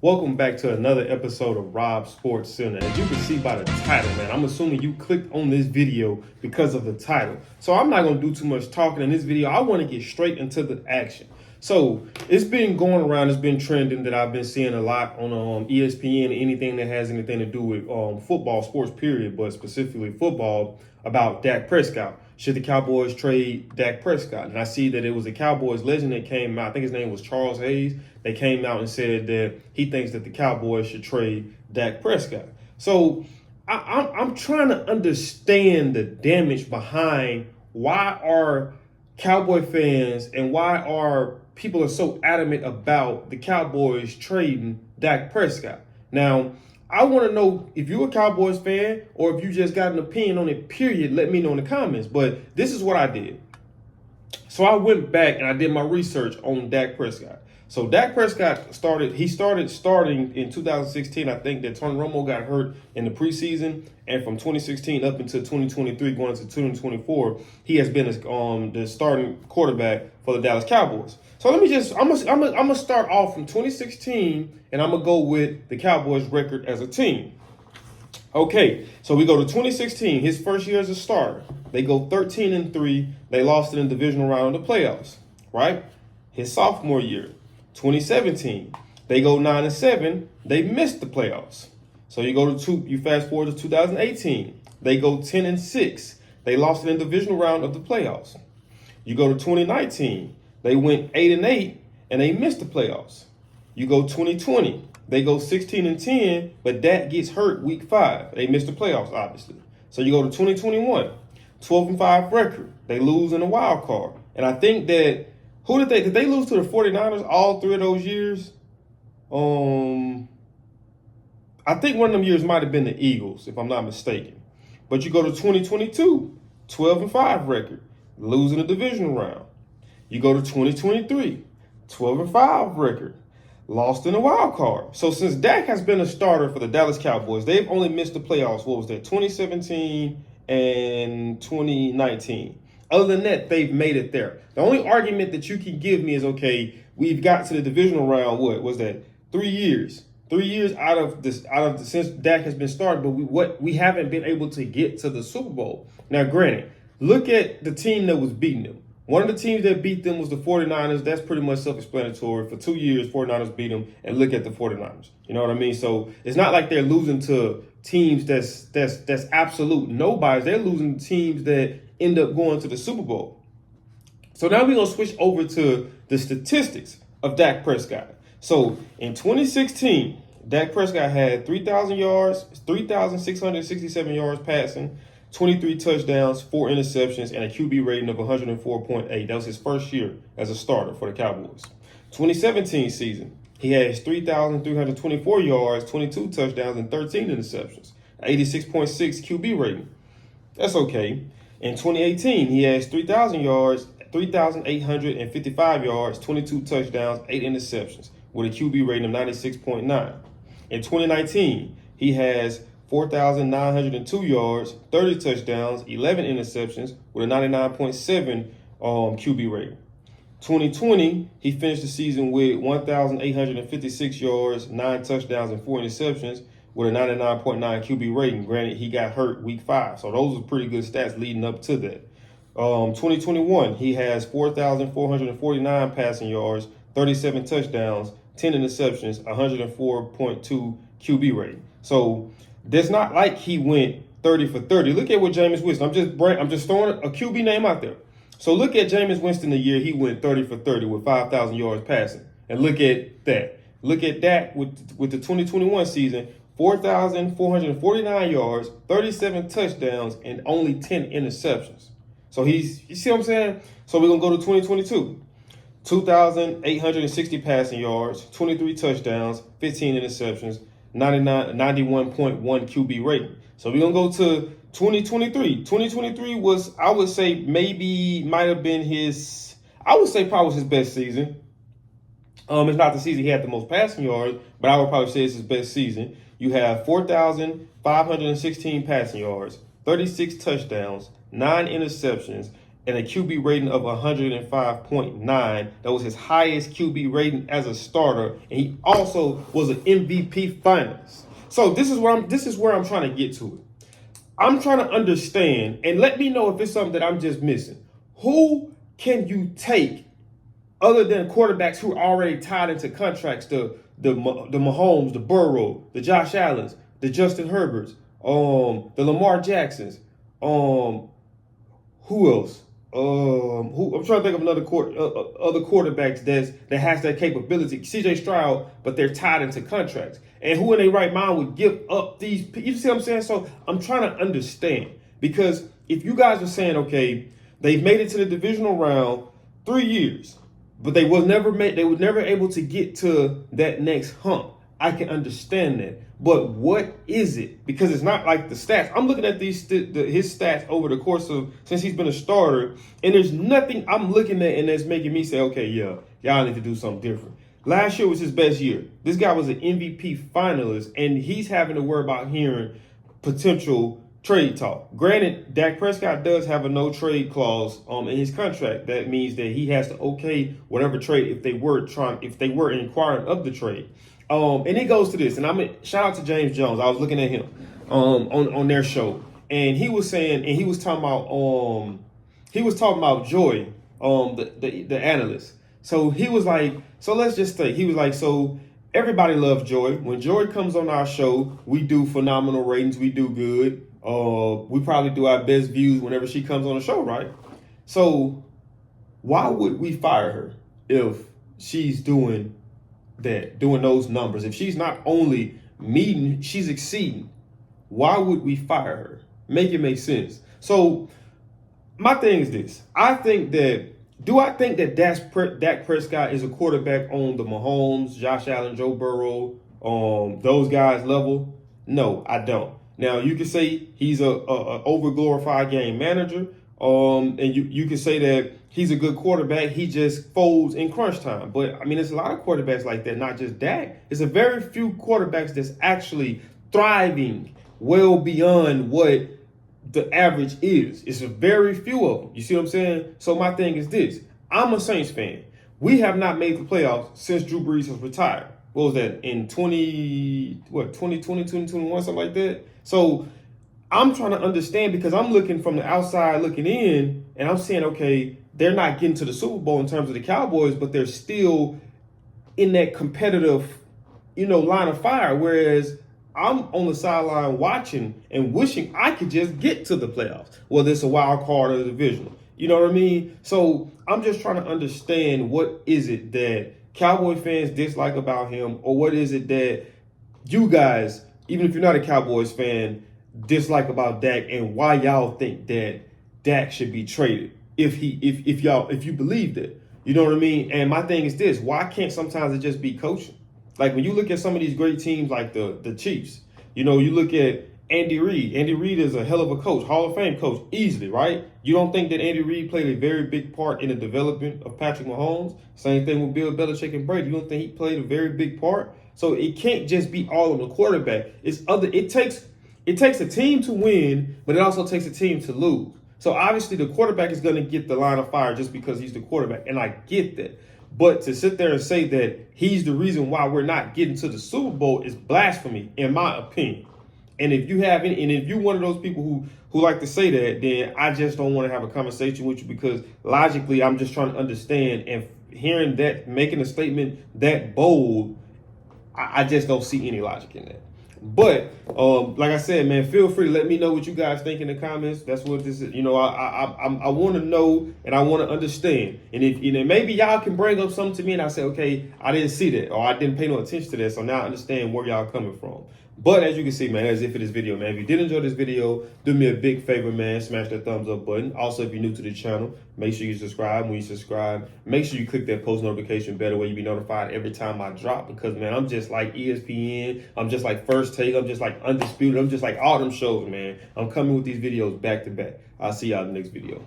Welcome back to another episode of Rob Sports Center. As you can see by the title, man, I'm assuming you clicked on this video because of the title. So I'm not going to do too much talking in this video. I want to get straight into the action. So it's been going around, it's been trending that I've been seeing a lot on ESPN, anything that has anything to do with football, sports period, but specifically football, about Dak Prescott. Should the Cowboys trade Dak Prescott? And I see that it was a Cowboys legend that came out. I think his name was Charles Hayes. They came out and said that he thinks that the Cowboys should trade Dak Prescott. So I'm trying to understand the damage behind why are Cowboy fans and why are people are so adamant about the Cowboys trading Dak Prescott. Now, I want to know if you're a Cowboys fan or if you just got an opinion on it, period, let me know in the comments. But this is what I did. So I went back and I did my research on Dak Prescott. So Dak Prescott started starting in 2016. I think that Tony Romo got hurt in the preseason. And from 2016 up until 2023, going into 2024, he has been the starting quarterback for the Dallas Cowboys. So I'm gonna start off from 2016, and I'm gonna go with the Cowboys' record as a team. Okay, so we go to 2016, his first year as a starter. They go 13-3. They lost in the divisional round of the playoffs, right? His sophomore year, 2017, they go 9-7. They missed the playoffs. So you fast forward to 2018. They go 10-6. They lost in the divisional round of the playoffs. You go to 2019. They went 8-8 and they missed the playoffs. You go 2020. They go 16-10, but Dak gets hurt week 5. They missed the playoffs, obviously. So you go to 2021, 12-5 record. They lose in the wild card. And I think that did they lose to the 49ers all 3 of those years? I think one of them years might have been the Eagles, if I'm not mistaken. But you go to 2022, 12-5 record, losing the divisional round. You go to 2023, 12-5 record, lost in the wild card. So since Dak has been a starter for the Dallas Cowboys, they've only missed the playoffs. What was that? 2017 and 2019. Other than that, they've made it there. The only argument that you can give me is, okay, we've got to the divisional round. What was that? 3 years. 3 years out of this since Dak has been started, but we haven't been able to get to the Super Bowl. Now, granted, look at the team that was beating them. One of the teams that beat them was the 49ers. That's pretty much self-explanatory. For 2 years, 49ers beat them, and look at the 49ers. You know what I mean? So it's not like they're losing to teams that's absolute nobodies. They're losing to teams that end up going to the Super Bowl. So now we're going to switch over to the statistics of Dak Prescott. So in 2016, Dak Prescott had 3,000 yards, 3,667 yards passing, 23 touchdowns, 4 interceptions, and a QB rating of 104.8. That was his first year as a starter for the Cowboys. 2017 season, he has 3,324 yards, 22 touchdowns, and 13 interceptions, 86.6 QB rating. That's okay. In 2018, he has 3,000 yards, 3,855 yards, 22 touchdowns, 8 interceptions, with a QB rating of 96.9. In 2019, he has 4,902 yards, 30 touchdowns, 11 interceptions, with a 99.7 QB rating. 2020, he finished the season with 1,856 yards, 9 touchdowns, and 4 interceptions, with a 99.9 QB rating. Granted, he got hurt week 5, so those are pretty good stats leading up to that. 2021, he has 4,449 passing yards, 37 touchdowns, 10 interceptions, 104.2 QB rating. So it's not like he went 30 for 30. Look at what Jameis Winston. I'm just throwing a QB name out there. So look at Jameis Winston the year he went 30 for 30 with 5,000 yards passing, and look at that. Look at that with the 2021 season. 4,449 yards, 37 touchdowns, and only 10 interceptions. So you see what I'm saying? So we're going to go to 2022. 2,860 passing yards, 23 touchdowns, 15 interceptions, 91.1 QB rating. So we're going to go to 2023. 2023 was, I would say, might have been probably his best season. It's not the season he had the most passing yards, but I would probably say it's his best season. You have 4,516 passing yards, 36 touchdowns, 9 interceptions, and a QB rating of 105.9. That was his highest QB rating as a starter, and he also was an MVP finalist. So this is where I'm trying to get to it. I'm trying to understand, and let me know if it's something that I'm just missing. Who can you take other than quarterbacks who are already tied into contracts? The Mahomes, the Burrow, the Josh Allens, the Justin Herberts, the Lamar Jacksons, who else? I'm trying to think of other quarterbacks that has that capability. CJ Stroud, but they're tied into contracts. And who in their right mind would give up these? You see what I'm saying? So I'm trying to understand, because if you guys are saying, okay, they've made it to the divisional round 3 years, but they were never able to get to that next hump. I can understand that. But what is it? Because it's not like the stats. I'm looking at his stats over the course of since he's been a starter, and there's nothing I'm looking at and that's making me say, okay, yeah, y'all need to do something different. Last year was his best year. This guy was an MVP finalist, and he's having to worry about hearing potential trade talk. Granted, Dak Prescott does have a no trade clause in his contract. That means that he has to okay whatever trade if they were inquiring of the trade. And it goes to this, and shout out to James Jones. I was looking at him on their show, and he was saying, and he was talking about Joy, the analyst. So he was like, so let's just say he was like, so everybody loves Joy. When Joy comes on our show, we do phenomenal ratings. We do good. We probably do our best views whenever she comes on the show, right? So why would we fire her if she's doing those numbers? If she's not only meeting, she's exceeding, why would we fire her? Make it make sense. So my thing is this. Do I think that Dak Prescott is a quarterback on the Mahomes, Josh Allen, Joe Burrow, those guys level? No, I don't. Now, you could say he's a over-glorified game manager, and you could say that he's a good quarterback. He just folds in crunch time. But, I mean, there's a lot of quarterbacks like that, not just Dak. There's a very few quarterbacks that's actually thriving well beyond what the average is. It's a very few of them. You see what I'm saying? So my thing is this. I'm a Saints fan. We have not made the playoffs since Drew Brees has retired. What was that? In 2020, 2021, something like that? So I'm trying to understand, because I'm looking from the outside looking in, and I'm saying, okay, they're not getting to the Super Bowl in terms of the Cowboys, but they're still in that competitive, line of fire. Whereas I'm on the sideline watching and wishing I could just get to the playoffs, whether it's a wild card or the division. You know what I mean? So I'm just trying to understand, what is it that Cowboy fans dislike about him, or what is it that you guys, even if you're not a Cowboys fan, dislike about Dak, and why y'all think that Dak should be traded if you believe that. You know what I mean? And my thing is this: why can't sometimes it just be coaching? Like when you look at some of these great teams like the Chiefs, you look at Andy Reid. Andy Reid is a hell of a coach, Hall of Fame coach, easily, right? You don't think that Andy Reid played a very big part in the development of Patrick Mahomes? Same thing with Bill Belichick and Brady. You don't think he played a very big part? So it can't just be all on the quarterback. It takes a team to win, but it also takes a team to lose. So obviously the quarterback is going to get the line of fire just because he's the quarterback, and I get that. But to sit there and say that he's the reason why we're not getting to the Super Bowl is blasphemy, in my opinion. And if you're one of those people who like to say that, then I just don't want to have a conversation with you, because logically I'm just trying to understand, and hearing that, making a statement that bold, I just don't see any logic in that. But like I said, man, feel free to let me know what you guys think in the comments. That's what this is. I want to know, and I want to understand. And if maybe y'all can bring up something to me, and I say, okay, I didn't see that, or I didn't pay no attention to that, so now I understand where y'all coming from. But as you can see, man, that's it for this video, man. If you did enjoy this video, do me a big favor, man. Smash that thumbs up button. Also, if you're new to the channel, make sure you subscribe. When you subscribe, make sure you click that post notification bell, where you be notified every time I drop. Because, man, I'm just like ESPN. I'm just like First Take. I'm just like Undisputed. I'm just like all them shows, man. I'm coming with these videos back to back. I'll see y'all in the next video.